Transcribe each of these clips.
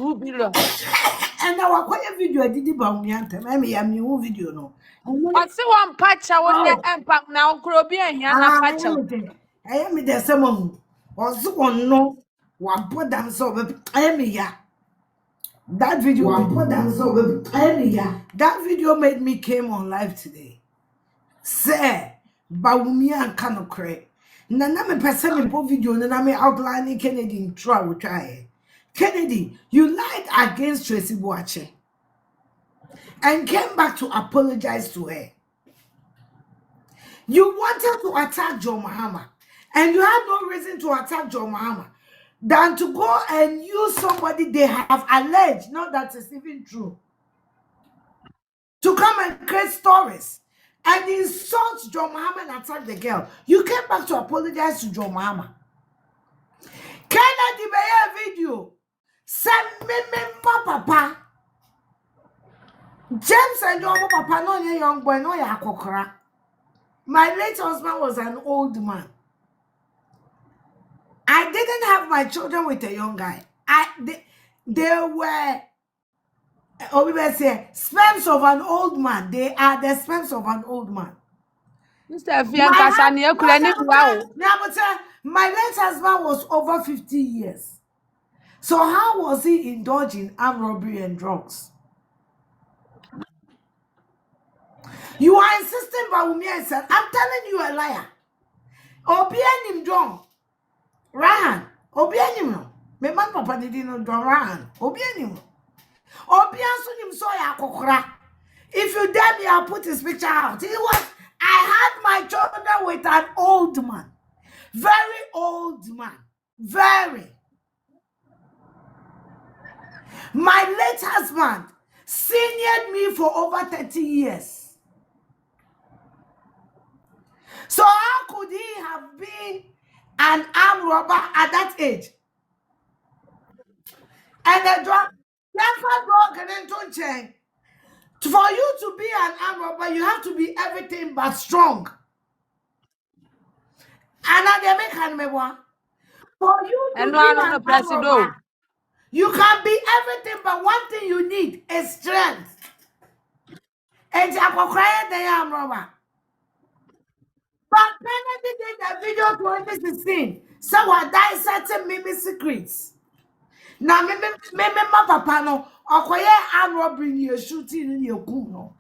2 billion. And now I quite a video I did about me and I am new video no. But see one patch I want the impact now Krobia Yana patch. I am there someone or someone no one put them so I am ya. That video that video made me came on live today. Say Bawumi and Kano Cray. Nana me person me po video nana me outlining Kennedy in trial try. Kennedy, you lied against Tracy Boache and came back to apologize to her. You wanted to attack John Mahama, and you had no reason to attack John Mahama than to go and use somebody they have alleged, not that it's even true, to come and create stories and insult John Mahama and attack the girl. You came back to apologize to John Mahama. Kennedy Bayer video. Send me papa. James and John Papa no young boy no ya kokora. My late husband was an old man. I didn't have my children with a young guy. They were we were say sperms of an old man. They are the sperms of an old man. Mr. Afia Kasani Kulani wow. My late husband was over 50 years. So how was he indulging armed robbery and drugs? You are insisting by me and said, I'm telling you a liar. Obianim John. Rahan. Obianim no. Me man papa didn't know John Rahan. Obianim. Obiansunim soya kokra. If you dare me, I'll put his picture out. I had my children with an old man. Very old man. Very. My late husband seniored me for over 30 years. So how could he have been an armed robber at that age? And the drug, for you to be an armed robber, you have to be everything but strong. And for you to be an armed robber, you can be everything, but one thing you need is strength. And you cry the armed robber. But Kennedy did the video 2016. So I dissected Mimi secrets. Now Mimi my papa no okoye armed robbery you shooting in your kuno.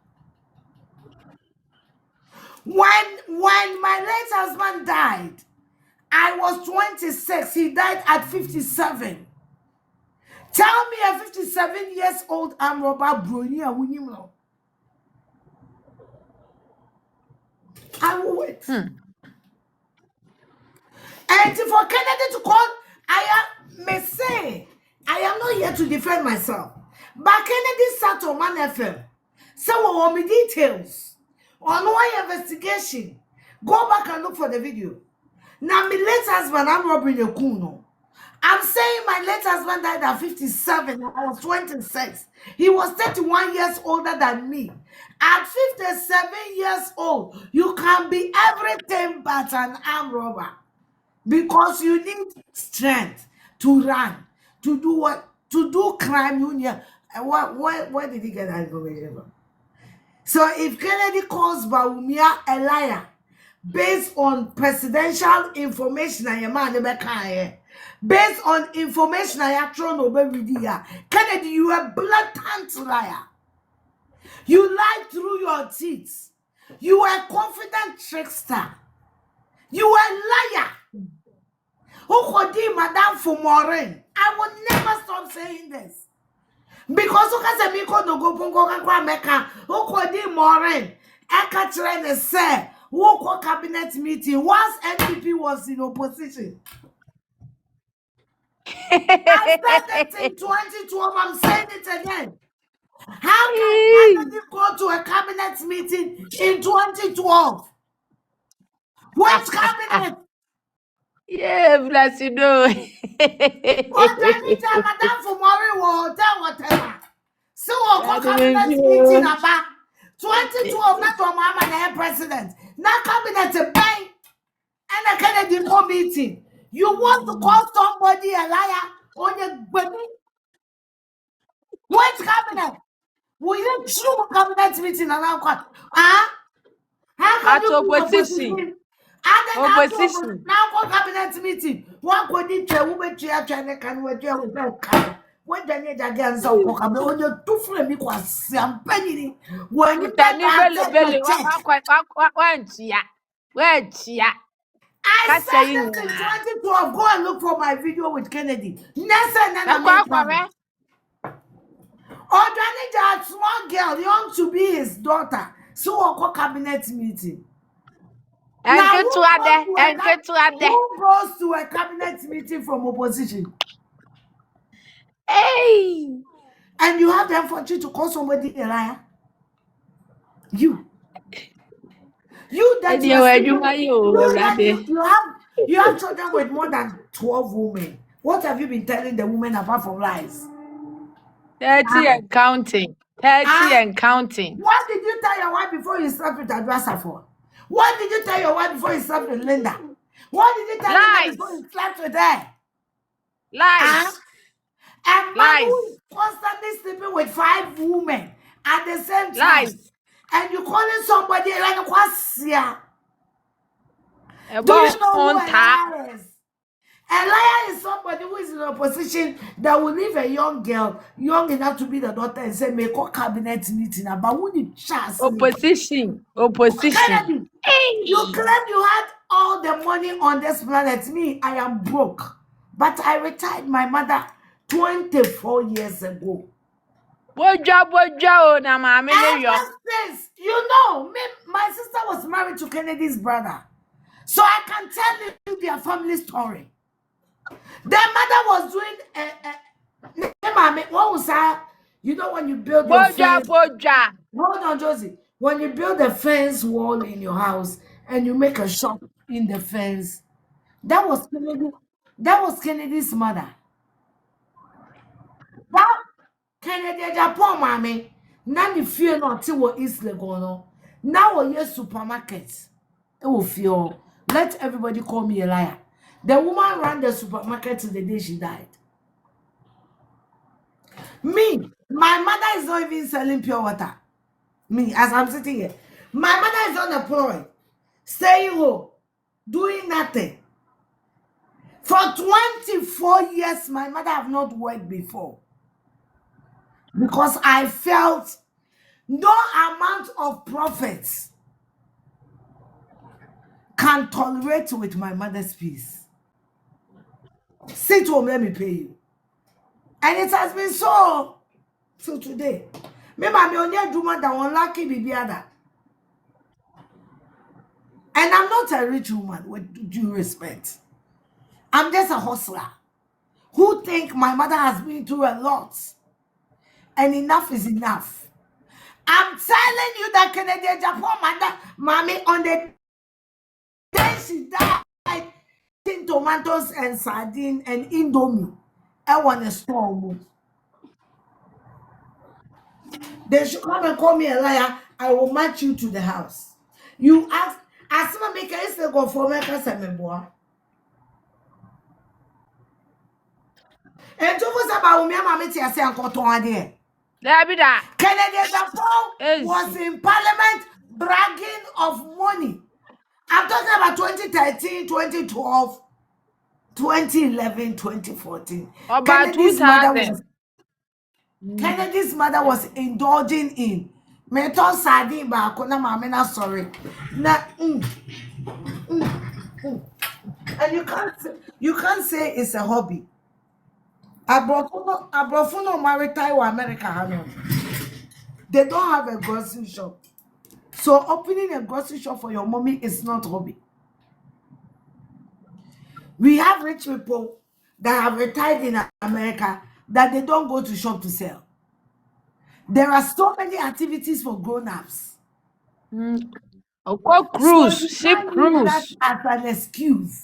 When my late husband died, I was 26. He died at 57. Tell me a 57 years old armed robber Brunia Winimo. I will wait. And for Kennedy to call, I am not here to defend myself. But Kennedy sat on Man FM. Some of me details on why investigation. Go back and look for the video. Now, my late husband, I'm robbing a kuno. I'm saying my late husband died at 57. I was 26. He was 31 years older than me. At 57 years old, you can be everything but an armed robber. Because you need strength to run, to do what? To do crime union. Where did he get that information from? So if Kennedy calls Bawumia a liar based on presidential information and your man based on information I have thrown over video, Kennedy, you are a blatant liar. You lied through your teeth. You are a confident trickster. You are a liar. Who could be Madame Fumorin? I will never stop saying this. Because who can say no go pongo kwa meka? Who could be Morin? Eka Trene say who called cabinet meeting once NPP was in opposition. I said it in 2012. I'm saying it again. How can Kennedy go to a cabinet meeting in 2012? Which cabinet? Yeah, bless you know. What Madame Fumori will tell whatever. So we'll cabinet meeting about 2012, not to Mama and president. Now cabinet a bang and a Kennedy no meeting. You want to call somebody a liar on your baby? cabinet. Will you true cabinet meeting and now what? Huh? How can At you be opposition. opposition? And then Opposition. now go cabinet meeting. One go need to woman chair can we do without car. When the need against our cock, when you two for me was some penny. When you get Tani bele that bele check. went ya. I Ka say said this in nya. 2012. Go and look for my video with Kennedy. Next and then E I kwa make kwa money. Organic that small girl young to be his daughter. So we'll cabinet meeting. Now who goes to a cabinet meeting from opposition? Hey. And you have the effrontery to call somebody a liar? You that you are sleeping, you have children with more than 12 women. What have you been telling the women apart from lies? 30 and counting. 30 and counting. What did you tell your wife before you slept with Adrasa for? What did you tell your wife before you slept with Linda? What did you tell Linda before you slept with her? Lies. A man who Lies. is constantly sleeping with 5 women at the same time. Lies. And you calling somebody like a kwasia. Do you About know who a on top. liar is? A liar is somebody who is in a position that will leave a young girl, young enough to be the daughter, and say, make a cabinet meeting about who the chance. Opposition. Opposition. Kennedy, you Hey. claim you had all the money on this planet. Me, I am broke. But I retired my mother 24 years ago. Boja na mama Ever since, you know, me, my sister was married to Kennedy's brother. So I can tell you their family story. Their mother was doing what was that? You know when you build your fence. Boja. Hold on, Josie. When you build a fence wall in your house and you make a shop in the fence, that was Kennedy. That was Kennedy's mother. That Kennedy Japan, mommy. Now the fear not till East Legono. Now we use supermarket. Oh, fear. Let everybody call me a liar. The woman ran the supermarket till the day she died. Me, my mother is not even selling pure water. Me, as I'm sitting here, my mother is unemployed, staying home, doing nothing. For 24 years, my mother have not worked before because I felt no amount of profits can tolerate with my mother's peace. Sit home, let me pay you. And it has been so till today. Me mama onye duma that one lucky baby other. And I'm not a rich woman with due respect. I'm just a hustler who think my mother has been through a lot. And enough is enough. I'm telling you that Canadian Japan mother, mommy, on the day she died, eating tomatoes and sardine and indomie. I want a storm. They should come and call me a liar. I will match you to the house. You ask, as soon as make a go for me, boy. And to was about me, mammy, I say, Uncle Tony. Kennedy Japan was in parliament bragging of money. I'm talking about 2013, 2012, 2011, 2014. About 2000. Kennedy's mother was indulging in meton sardine ba na mama na sorry. Na and you can't say it's a hobby. Abrofuno maritime America. They don't have a grocery shop. So opening a grocery shop for your mommy is not hobby. We have rich people that have retired in America that they don't go to shop to sell. There are so many activities for grown-ups. Cruise, So you ship can't use that cruise. as an excuse.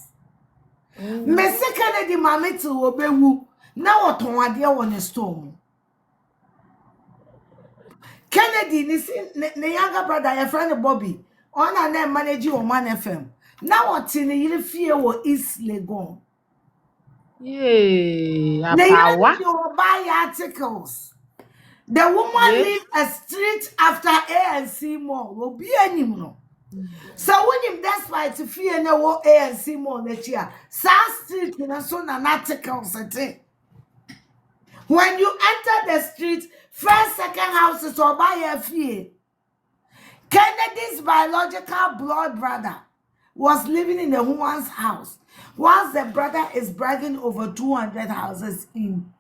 Me say Kennedy mama to obewu. Now what on idea on a storm. Kennedy, the younger brother, your friend Bobby, on and then managing on Man FM. Now what in the fear was East Legon. Yeah, Now power. you buy articles. The woman Yeah. lived a street after A&C Mall. Obi anim no. So when him despite to fear no A&C Mall next year, South Street in a son an article setting. When you enter the street, first, second houses or buy a fee. Kennedy's biological blood brother was living in the woman's house, whilst the brother is bragging over 200 houses in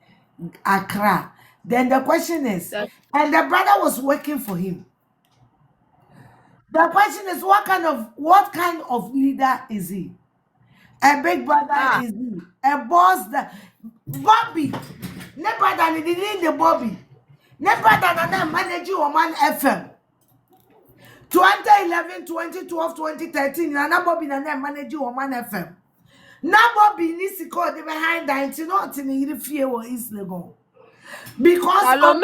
Accra. Then the question is, and the brother was working for him. The question is, what kind of leader is he? A big brother is he? A boss that Bobby? Ne brother ni the Bobby. Ne brother na manage Oman FM. 2011, 2012, 2013, Nana Bobby na manage Oman FM. Na Bobby ni siko de behind that not in the fear or is legal. Because of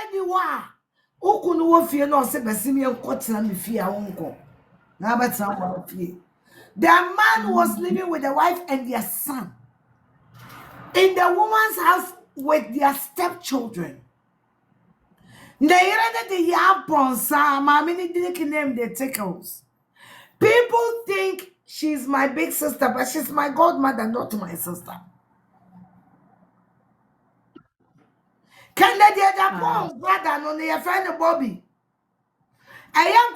anyone who couldn't fear no se besimi en kotina mi fear wonko. Na betra wa fear. The man was living with the wife and their son in the woman's house with their stepchildren. The tickles. People think she's my big sister, but she's my godmother, not my sister. Can they get a brother no your friend Bobby? I am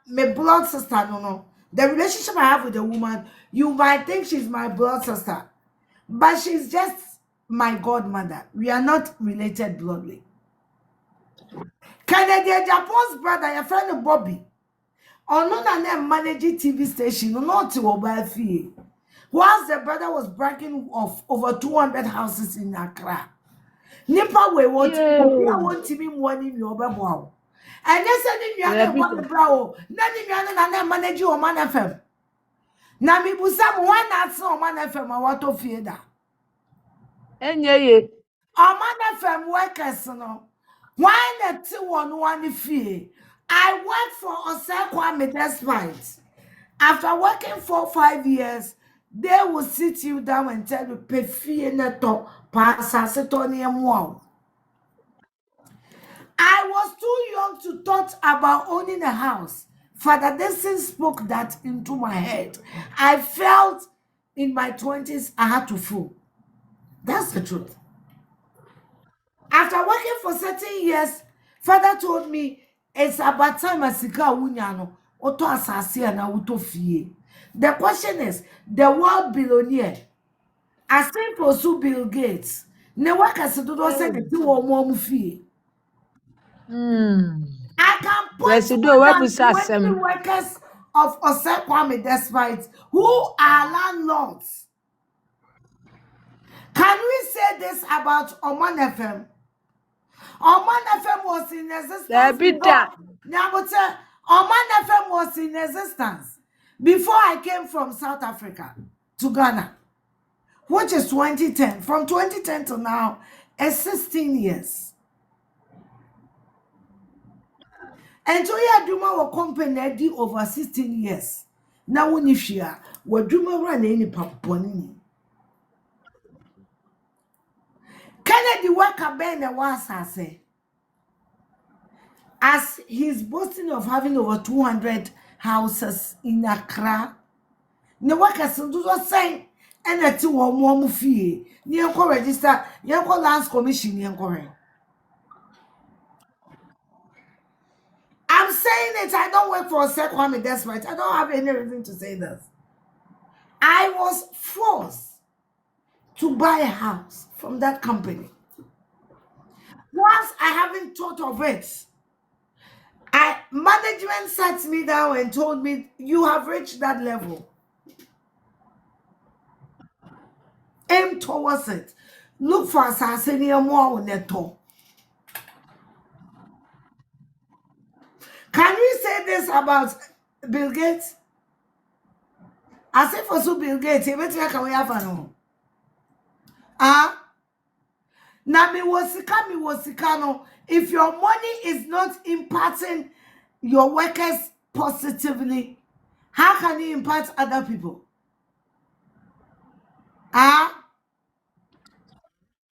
my blood sister, no. The relationship I have with the woman, you might think she's my blood sister, but she's just my godmother. We are not related bloodly. Kennedy Japan's brother, your friend Bobby, or no name managing TV station, not to mobile fee. Whilst the brother was bragging of over 200 houses in Accra. Nipa we want to be money in your babo. And yes, I didn't want the brow. None manage your man FM. Nami Busam one not so man FM. I want to fear that. And yeah. Our man FM workers, no. Why the 211 fee? I worked for Osekwame despite. After working for 5 years, they will sit you down and tell you, pay fee neto, pass I was too young to thought about owning a house. Father Destin spoke that into my head. I felt in my 20s I had to fool. That's the truth. After working for 13 years, Father told me it's about time asika wunyano oto asase na uto fie. The question is, the world billionaire, as simple as Bill Gates, ne waka se dodo se ke ti wo mo fie. I can put more than 20 workers of Osekwame despite who are landlords. Can we say this about Oman FM? Oman FM was in existence before. Oman FM was in existence before I came from South Africa to Ghana, which is 2010. From 2010 to now, it's 16 years. And so yeah, Duma will company over 16 years. Now when if she are, what Duma run any paponini. Kennedy worker Ben the was I say. As he's boasting of having over 200 houses in Accra, the workers do not say anything or more fee. Near register, near lands commission, near. I'm saying it, I don't work for a Sekwame despite. I don't have any reason to say this. I was forced to buy a house from that company. Once I haven't thought of it, management sat me down and told me, you have reached that level. Aim towards it. Look for assassination more on that top. Can we say this about Bill Gates? I say for so Bill Gates, can we have no? Na me wasika no. If your money is not impacting your workers positively, how can you impact other people?